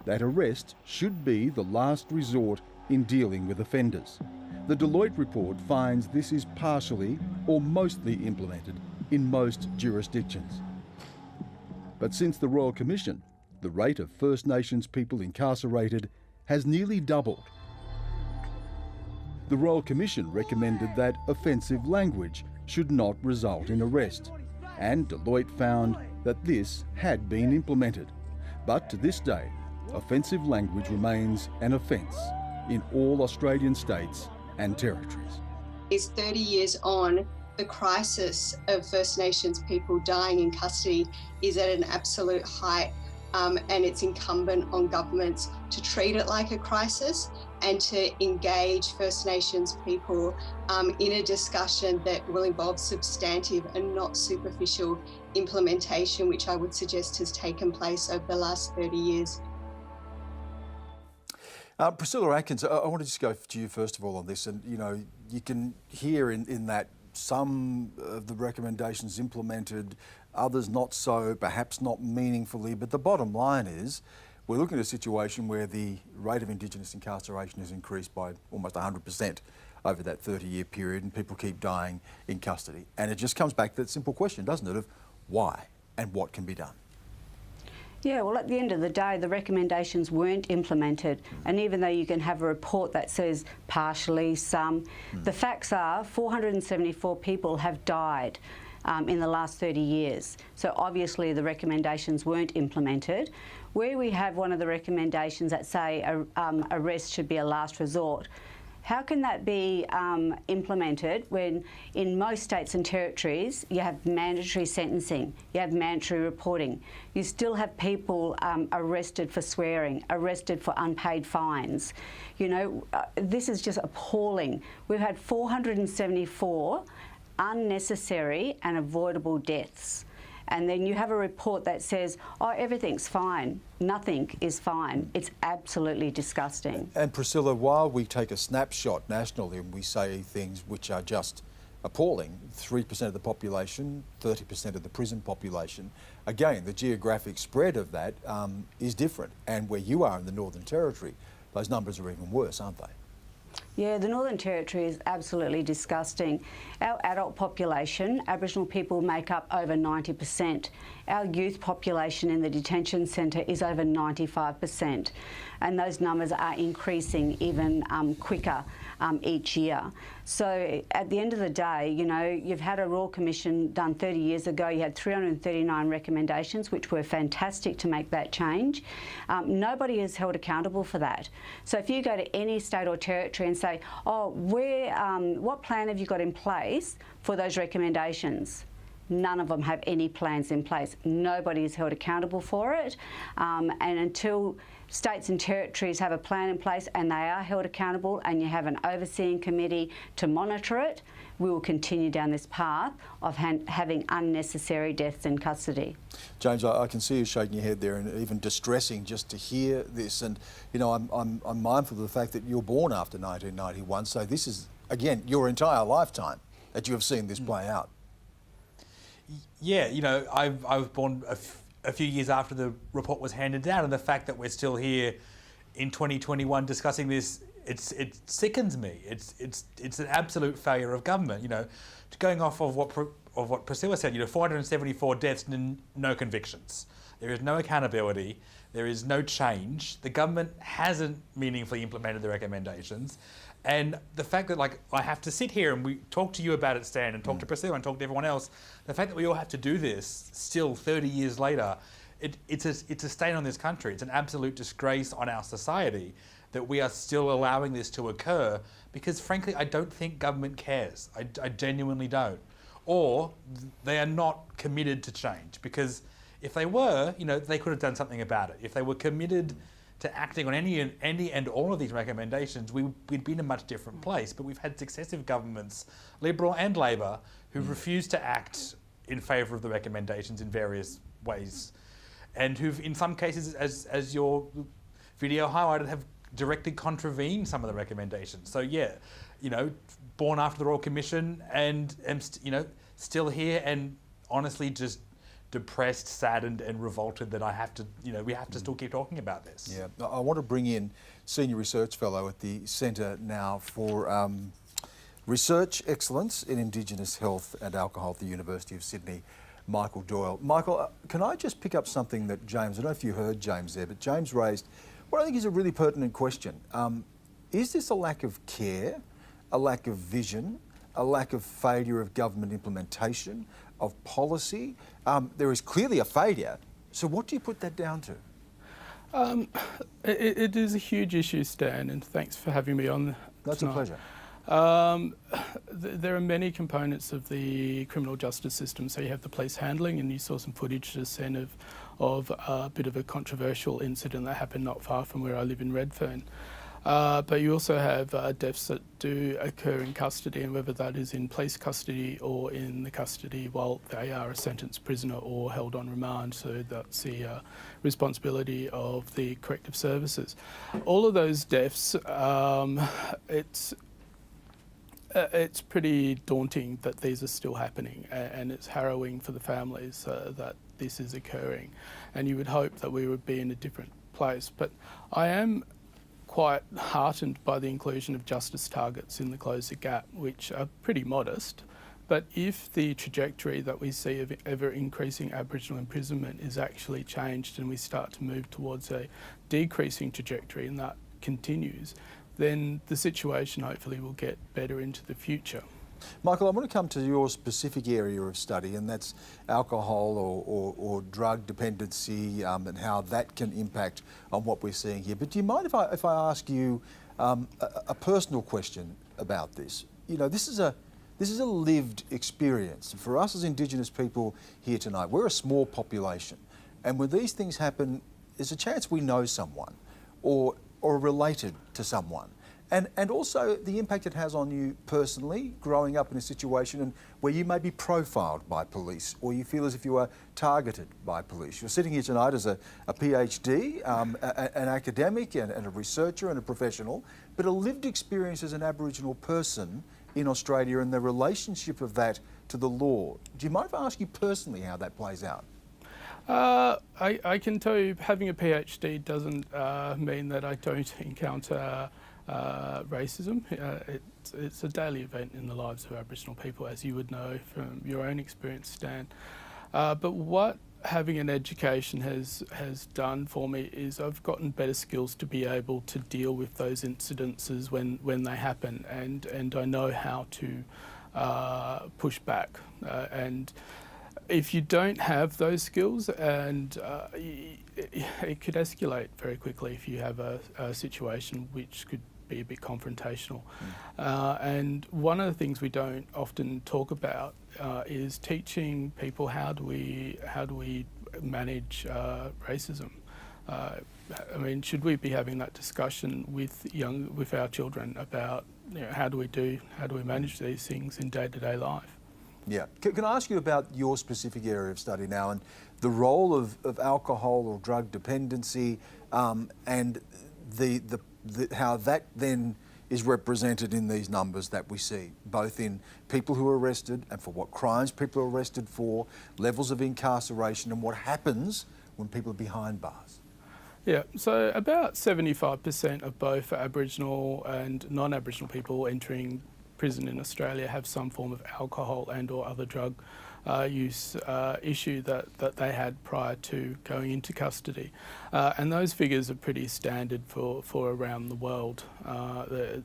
that arrest should be the last resort in dealing with offenders. The Deloitte report finds this is partially or mostly implemented in most jurisdictions. But since the Royal Commission, the rate of First Nations people incarcerated has nearly doubled. The Royal Commission recommended that offensive language should not result in arrest, and Deloitte found that this had been implemented. But to this day, offensive language remains an offence in all Australian states and territories. Is 30 years on, the crisis of First Nations people dying in custody is at an absolute height, and it's incumbent on governments to treat it like a crisis and to engage First Nations people in a discussion that will involve substantive and not superficial implementation, which I would suggest has taken place over the last 30 years. Priscilla Atkins, I want to just go to you first of all on this, and you can hear in that some of the recommendations implemented, others not so, perhaps not meaningfully, but the bottom line is we're looking at a situation where the rate of Indigenous incarceration has increased by almost 100% over that 30-year period, and people keep dying in custody. And it just comes back to that simple question, doesn't it, of why and what can be done? Yeah, well, at the end of the day, the recommendations weren't implemented. And even though you can have a report that says partially, some, the facts are 474 people have died. in the last 30 years. So obviously the recommendations weren't implemented. Where we have one of the recommendations that say arrest should be a last resort, how can that be implemented when in most states and territories you have mandatory sentencing, you have mandatory reporting, you still have people arrested for swearing, arrested for unpaid fines? You know, this is just appalling. We've had 474 unnecessary and avoidable deaths. And then you have a report that says, oh, everything's fine. Nothing is fine. It's absolutely disgusting. And Priscilla, while we take a snapshot nationally and we say things which are just appalling, 3% of the population, 30% of the prison population, again, the geographic spread of that is different. And where you are in the Northern Territory, those numbers are even worse, aren't they? Yeah, the Northern Territory is absolutely disgusting. Our adult population, Aboriginal people make up over 90%. Our youth population in the detention centre is over 95%. And those numbers are increasing even quicker each year. So at the end of the day, you know, you've had a Royal Commission done 30 years ago. You had 339 recommendations, which were fantastic to make that change. Nobody is held accountable for that. So if you go to any state or territory and say, oh, what plan have you got in place for those recommendations? None of them have any plans in place. Nobody is held accountable for it. And until states and territories have a plan in place and they are held accountable and you have an overseeing committee to monitor it, we will continue down this path of having unnecessary deaths in custody. James, I can see you shaking your head there, and even distressing just to hear this. And you know, I'm mindful of the fact that you were born after 1991, so this is, again, your entire lifetime that you have seen this play out. Yeah, you know, I was born a few years after the report was handed down, and the fact that we're still here in 2021 discussing this, it sickens me. It's an absolute failure of government. You know, going off of what Priscilla said, you know, 474 deaths and no convictions. There is no accountability. There is no change. The government hasn't meaningfully implemented the recommendations. And the fact that, like, I have to sit here and we talk to you about it, Stan, and talk to Priscilla and talk to everyone else, the fact that we all have to do this still 30 years later, it's a stain on this country. It's an absolute disgrace on our society that we are still allowing this to occur, because frankly, I don't think government cares. I genuinely don't. Or they are not committed to change, because if they were, you know, they could have done something about it. If they were committed to acting on any and all of these recommendations, we'd be in a much different place. But we've had successive governments, Liberal and Labor, who refused to act in favour of the recommendations in various ways, and who've, in some cases, as your video highlighted, have directly contravened some of the recommendations. So yeah, you know, born after the Royal Commission, and you know, still here, and honestly just depressed, saddened and revolted that I have to, you know, we have to still keep talking about this. Yeah, I want to bring in Senior Research Fellow at the Centre now for Research Excellence in Indigenous Health and Alcohol at the University of Sydney, Michael Doyle. Michael, can I just pick up something that James, I don't know if you heard James there, but James raised what I think is a really pertinent question. Is this a lack of care, a lack of vision, a lack of failure of government implementation, of policy? There is clearly a failure. So what do you put that down to? It is a huge issue, Stan, and thanks for having me on. That's a pleasure. There are many components of the criminal justice system. So you have the police handling, and you saw some footage just then of a bit of a controversial incident that happened not far from where I live in Redfern. But you also have deaths that do occur in custody, and whether that is in police custody or in the custody while they are a sentenced prisoner or held on remand. So that's the responsibility of the corrective services. All of those deaths, it's pretty daunting that these are still happening, and it's harrowing for the families that this is occurring. And you would hope that we would be in a different place. But I am quite heartened by the inclusion of justice targets in the Close the Gap, which are pretty modest. But if the trajectory that we see of ever increasing Aboriginal imprisonment is actually changed, and we start to move towards a decreasing trajectory, and that continues, then the situation hopefully will get better into the future. Michael, I want to come to your specific area of study, and that's alcohol or drug dependency and how that can impact on what we're seeing here. But do you mind if I ask you a personal question about this? You know, this is a lived experience. For us as Indigenous people here tonight, we're a small population. And when these things happen, there's a chance we know someone or related to someone. And also the impact it has on you personally, growing up in a situation where you may be profiled by police or you feel as if you are targeted by police. You're sitting here tonight as a PhD, an academic and a researcher and a professional, but a lived experience as an Aboriginal person in Australia and the relationship of that to the law. Do you mind if I ask you personally how that plays out? I can tell you having a PhD doesn't mean that I don't encounter racism. It's a daily event in the lives of Aboriginal people, as you would know from your own experience, Stan. But what having an education has done for me is I've gotten better skills to be able to deal with those incidences when they happen, and I know how to push back. And if you don't have those skills, and it could escalate very quickly if you have a situation which could be a bit confrontational. And one of the things we don't often talk about is teaching people how do we manage racism. I mean, should we be having that discussion with our children about, you know, how do we manage these things in day-to-day life? Yeah. Can I ask you about your specific area of study now and the role of alcohol or drug dependency and how that then is represented in these numbers that we see, both in people who are arrested and for what crimes people are arrested for, levels of incarceration and what happens when people are behind bars? Yeah, so about 75% of both Aboriginal and non-Aboriginal people entering prison in Australia have some form of alcohol and or other drug use issue that they had prior to going into custody. And those figures are pretty standard for around the world.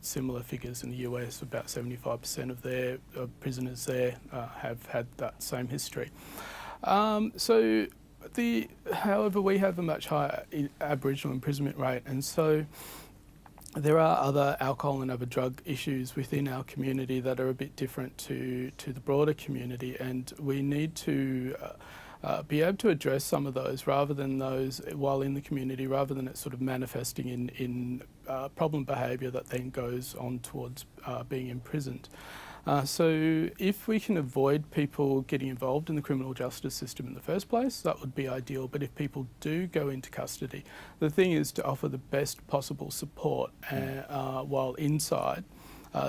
Similar figures in the US, about 75% of their prisoners there have had that same history. However, we have a much higher Aboriginal imprisonment rate, and so there are other alcohol and other drug issues within our community that are a bit different to the broader community, and we need to be able to address some of those rather than those while in the community, rather than it sort of manifesting in problem behaviour that then goes on towards being imprisoned. So if we can avoid people getting involved in the criminal justice system in the first place, that would be ideal. But if people do go into custody, the thing is to offer the best possible support while inside,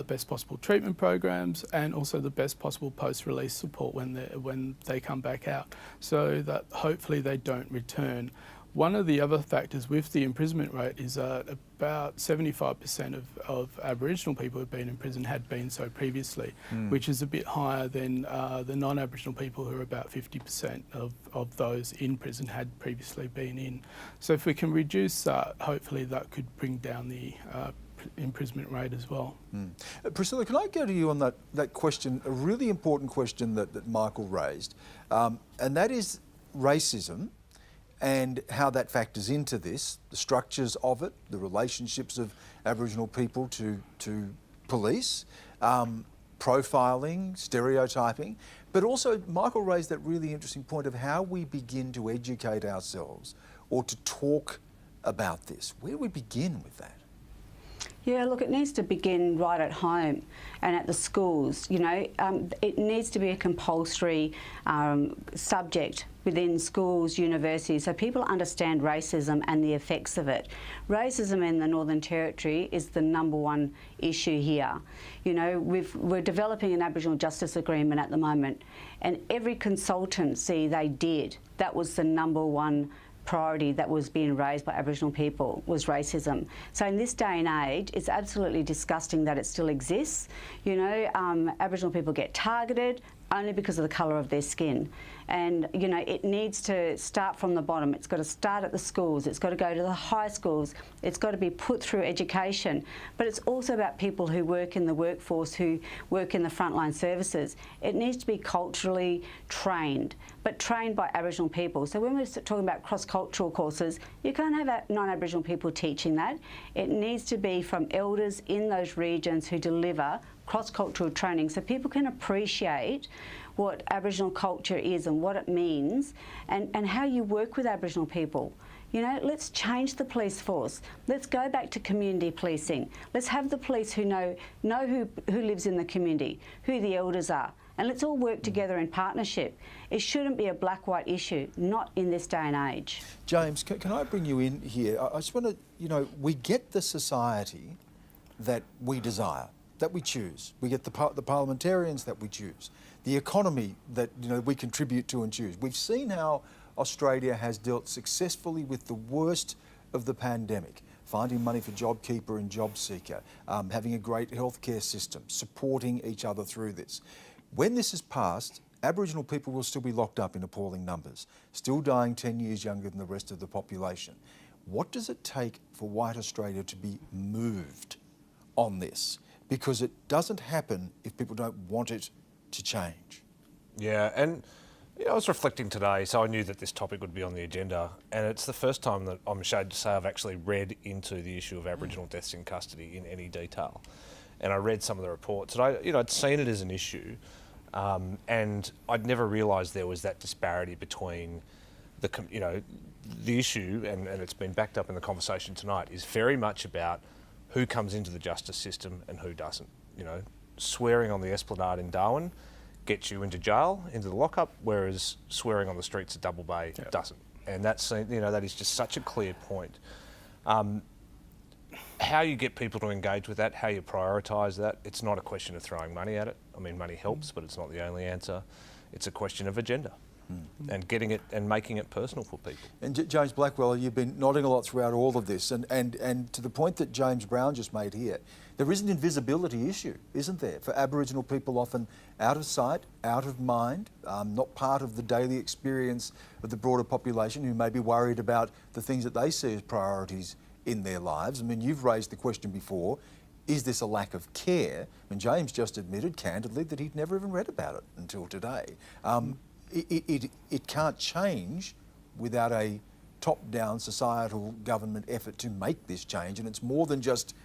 best possible treatment programs, and also the best possible post-release support when they come back out, so that hopefully they don't return. One of the other factors with the imprisonment rate is that about 75% of Aboriginal people who've been in prison had been so previously, which is a bit higher than the non-Aboriginal people, who are about 50% of those in prison had previously been in. So if we can reduce that, hopefully that could bring down the imprisonment rate as well. Priscilla, can I go to you on that question, a really important question that Michael raised, and that is racism and how that factors into this, the structures of it, the relationships of Aboriginal people to police, profiling, stereotyping, but also Michael raised that really interesting point of how we begin to educate ourselves or to talk about this. Where do we begin with that? Yeah, look, it needs to begin right at home and at the schools. You know, it needs to be a compulsory subject within schools, universities, so people understand racism and the effects of it. Racism in the Northern Territory is the #1 issue here. You know, we're developing an Aboriginal Justice Agreement at the moment, and every consultancy they did, that was the #1 priority that was being raised by Aboriginal people, was racism. So in this day and age, it's absolutely disgusting that it still exists. You know, Aboriginal people get targeted, only because of the colour of their skin. And, you know, it needs to start from the bottom. It's got to start at the schools. It's got to go to the high schools. It's got to be put through education. But it's also about people who work in the workforce, who work in the frontline services. It needs to be culturally trained, but trained by Aboriginal people. So when we're talking about cross-cultural courses, you can't have non-Aboriginal people teaching that. It needs to be from elders in those regions who deliver cross-cultural training so people can appreciate what Aboriginal culture is and what it means and how you work with Aboriginal people. You know, let's change the police force. Let's go back to community policing. Let's have the police who know who lives in the community, who the elders are, and let's all work together in partnership. It shouldn't be a black-white issue, not in this day and age. James, can I bring you in here? I just want to, you know, we get the society that we desire, that we choose. We get the parliamentarians that we choose, the economy that, you know, we contribute to and choose. We've seen how Australia has dealt successfully with the worst of the pandemic, finding money for JobKeeper and JobSeeker, having a great healthcare system, supporting each other through this. When this is passed, Aboriginal people will still be locked up in appalling numbers, still dying 10 years younger than the rest of the population. What does it take for white Australia to be moved on this? Because it doesn't happen if people don't want it to change. Yeah, and you know, I was reflecting today, so I knew that this topic would be on the agenda, and it's the first time that I'm ashamed to say I've actually read into the issue of Aboriginal deaths in custody in any detail. And I read some of the reports, and I'd seen it as an issue, and I'd never realised there was that disparity between the issue, and it's been backed up in the conversation tonight, is very much about who comes into the justice system and who doesn't. You know, swearing on the Esplanade in Darwin gets you into jail, into the lockup, whereas swearing on the streets of Double Bay doesn't. And that's, you know, that is just such a clear point. How you get people to engage with that, how you prioritise that, it's not a question of throwing money at it. I mean, money helps, but it's not the only answer. It's a question of agenda. And getting it and making it personal for people. And James Blackwell, you've been nodding a lot throughout all of this, and to the point that James Brown just made here, there is an invisibility issue, isn't there, for Aboriginal people, often out of sight, out of mind, not part of the daily experience of the broader population, who may be worried about the things that they see as priorities in their lives. I mean, you've raised the question before, is this a lack of care? And James just admitted candidly that he'd never even read about it until today. It can't change without a top-down societal government effort to make this change, and it's more than just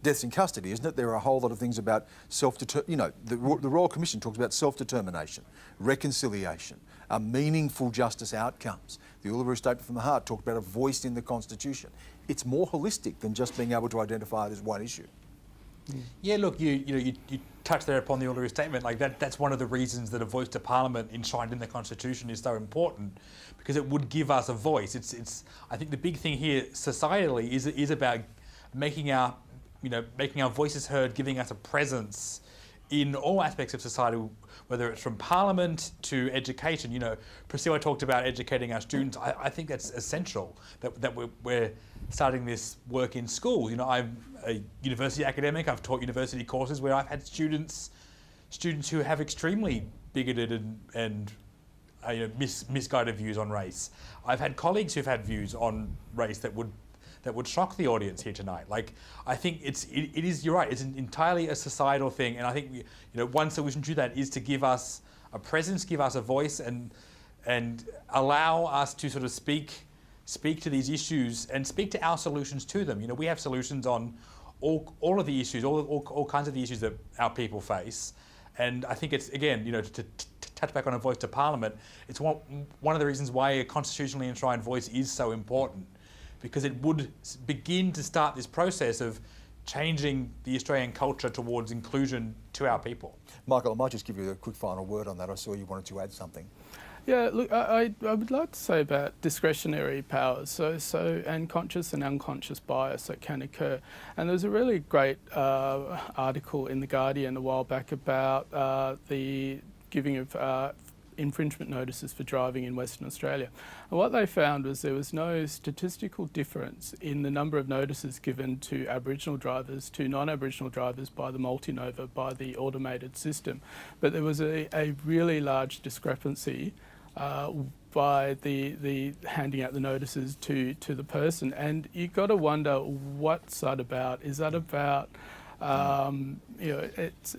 deaths in custody, isn't it? There are a whole lot of things about the Royal Commission talks about self-determination, reconciliation, meaningful justice outcomes. The Uluru Statement from the Heart talked about a voice in the Constitution. It's more holistic than just being able to identify it as one issue. Yeah, look, you touched there upon the Uluru Statement. Like that's one of the reasons that a voice to Parliament enshrined in the Constitution is so important, because it would give us a voice. It's I think the big thing here societally is about making our voices heard, giving us a presence in all aspects of society, whether it's from Parliament to education. You know, Priscilla talked about educating our students. I think that's essential, that we're starting this work in schools. You know, I'm a university academic. I've taught university courses where I've had students who have extremely bigoted and misguided views on race. I've had colleagues who've had views on race that would shock the audience here tonight. Like, I think it is, you're right, it's entirely a societal thing, and I think one solution to that is to give us a presence, give us a voice, and allow us to sort of speak to these issues and speak to our solutions to them. You know, we have solutions on all of the issues, all kinds of the issues that our people face, and I think it's, again, to touch back on a voice to Parliament, it's one of the reasons why a constitutionally enshrined voice is so important, because it would begin to start this process of changing the Australian culture towards inclusion to our people. Michael, I might just give you a quick final word on that. I saw you wanted to add something. Yeah, look, I would like to say about discretionary powers, so and conscious and unconscious bias that can occur. And there was a really great article in The Guardian a while back about the giving of infringement notices for driving in Western Australia. And what they found was there was no statistical difference in the number of notices given to Aboriginal drivers to non-Aboriginal drivers by the multinova, by the automated system. But there was a really large discrepancy by the handing out the notices to the person. And you've got to wonder, what's that about? Is that about, it's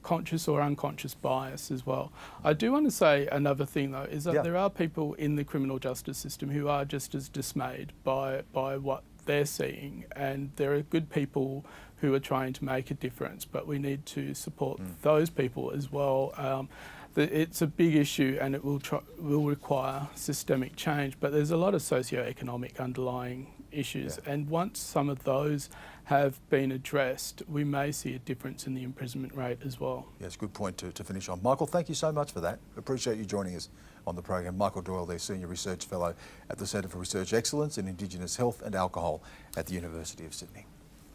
conscious or unconscious bias as well? I do want to say another thing though, is that there are people in the criminal justice system who are just as dismayed by what they're seeing, and there are good people who are trying to make a difference, but we need to support those people as well. It's a big issue and it will require systemic change, but there's a lot of socio-economic underlying issues, and once some of those have been addressed, we may see a difference in the imprisonment rate as well. Yes, good point to finish on. Michael, thank you so much for that. Appreciate you joining us on the program. Michael Doyle, their Senior Research Fellow at the Centre for Research Excellence in Indigenous Health and Alcohol at the University of Sydney.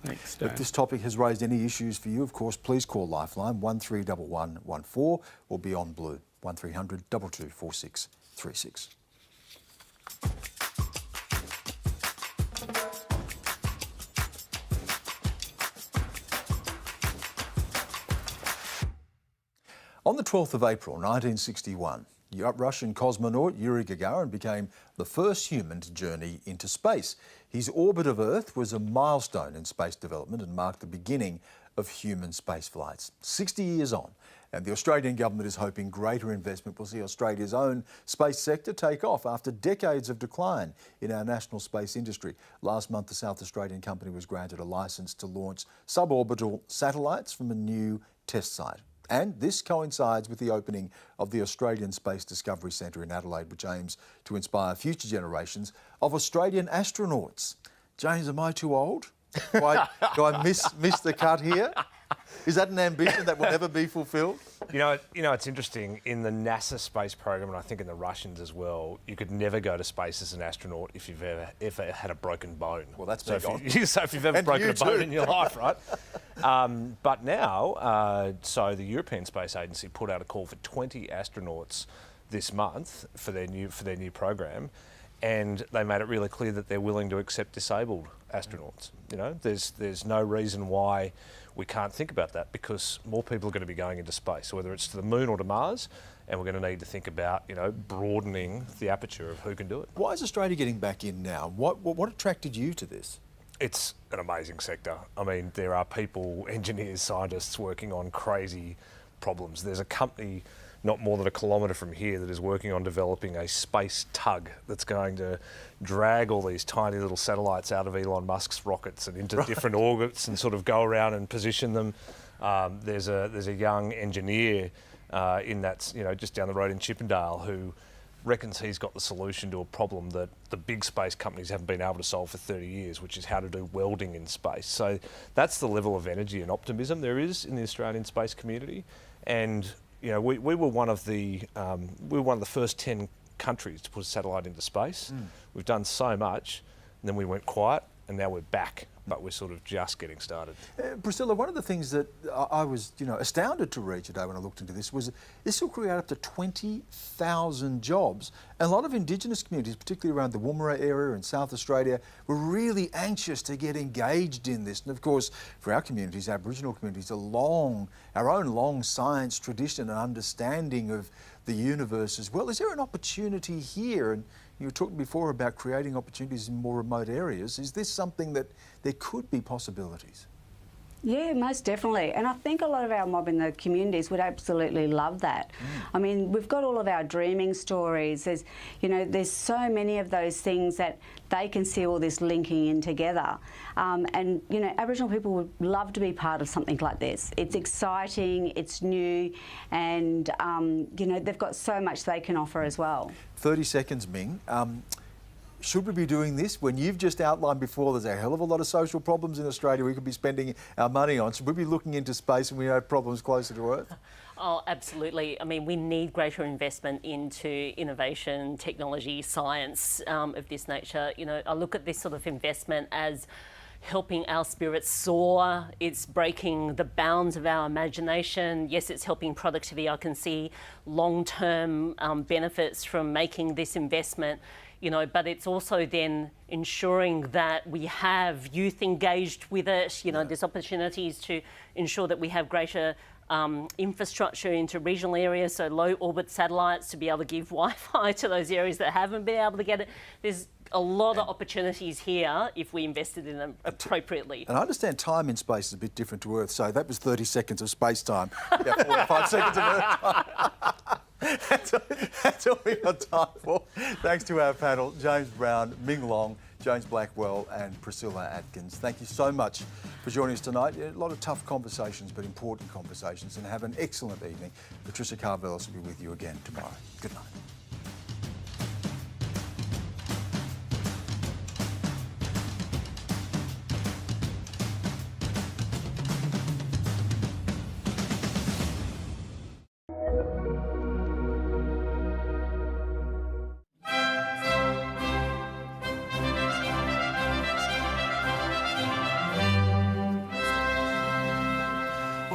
Thanks, Dan. If this topic has raised any issues for you, of course, please call Lifeline 131114 or Beyond Blue 1300 2246 36. On the 12th of April 1961, Russian cosmonaut Yuri Gagarin became the first human to journey into space. His orbit of Earth was a milestone in space development and marked the beginning of human space flights. 60 years on, and the Australian government is hoping greater investment will see Australia's own space sector take off after decades of decline in our national space industry. Last month, the South Australian company was granted a licence to launch suborbital satellites from a new test site. And this coincides with the opening of the Australian Space Discovery Centre in Adelaide, which aims to inspire future generations of Australian astronauts. James, am I too old? Do I miss the cut here? Is that an ambition that will never be fulfilled? You know, it's interesting. In the NASA space program, and I think in the Russians as well, you could never go to space as an astronaut if you've ever had a broken bone. Well, that's so if you've ever broken a bone in your life, right? But now, so the European Space Agency put out a call for 20 astronauts this month for their new program, and they made it really clear that they're willing to accept disabled astronauts. You know, there's no reason why we can't think about that, because more people are going to be going into space, whether it's to the moon or to Mars, and we're going to need to think about, broadening the aperture of who can do it. Why is Australia getting back in now? What attracted you to this? It's an amazing sector. I mean, there are people, engineers, scientists working on crazy problems. There's a company not more than a kilometre from here that is working on developing a space tug that's going to drag all these tiny little satellites out of Elon Musk's rockets and into different orbits and sort of go around and position them. There's a young engineer just down the road in Chippendale who reckons he's got the solution to a problem that the big space companies haven't been able to solve for 30 years, which is how to do welding in space. So that's the level of energy and optimism there is in the Australian space community. And we were one of the first 10 countries to put a satellite into space. We've done so much, and then we went quiet, and now we're back, but we're sort of just getting started. Priscilla, one of the things that I was astounded to read today when I looked into this was this will create up to 20,000 jobs. And a lot of Indigenous communities, particularly around the Woomera area in South Australia, were really anxious to get engaged in this. And of course, for our communities, Aboriginal communities, our own long science tradition and understanding of the universe as well. Is there an opportunity here? And you were talking before about creating opportunities in more remote areas. Is this something that there could be possibilities? Yeah, most definitely. And I think a lot of our mob in the communities would absolutely love that. I mean, we've got all of our dreaming stories. There's so many of those things that they can see all this linking in together. Aboriginal people would love to be part of something like this. It's exciting, it's new, and, they've got so much they can offer as well. 30 seconds, Ming. Should we be doing this when you've just outlined before there's a hell of a lot of social problems in Australia we could be spending our money on? Should we be looking into space when we have problems closer to Earth? Oh, absolutely. I mean, we need greater investment into innovation, technology, science of this nature. I look at this sort of investment as helping our spirits soar. It's breaking the bounds of our imagination. Yes, it's helping productivity. I can see long-term benefits from making this investment, you know, but it's also then ensuring that we have youth engaged with it. You know, there's opportunities to ensure that we have greater infrastructure into regional areas, so low orbit satellites to be able to give Wi-Fi to those areas that haven't been able to get it. There's a lot of opportunities here if we invested in them appropriately. And I understand time in space is a bit different to Earth, so that was 30 seconds of space time. Yeah, 45 seconds of Earth time. That's all we've got time for. Thanks to our panel, James Brown, Ming Long, James Blackwell and Priscilla Atkins. Thank you so much for joining us tonight. A lot of tough conversations, but important conversations, and have an excellent evening. Patricia Carvelis will be with you again tomorrow. Good night.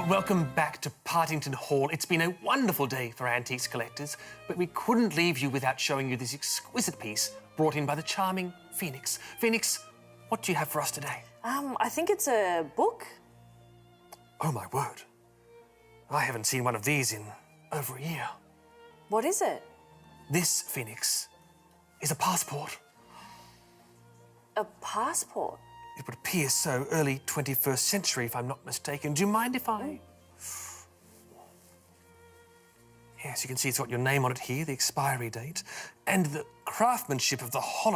Welcome back to Partington Hall. It's been a wonderful day for antiques collectors, but we couldn't leave you without showing you this exquisite piece brought in by the charming Phoenix. Phoenix, what do you have for us today? I think it's a book. Oh, my word. I haven't seen one of these in over a year. What is it? This, Phoenix, is a passport. A passport? It would appear so, early 21st century, if I'm not mistaken. Do you mind if I... Yes, you can see it's got your name on it here, the expiry date, and the craftsmanship of the hollow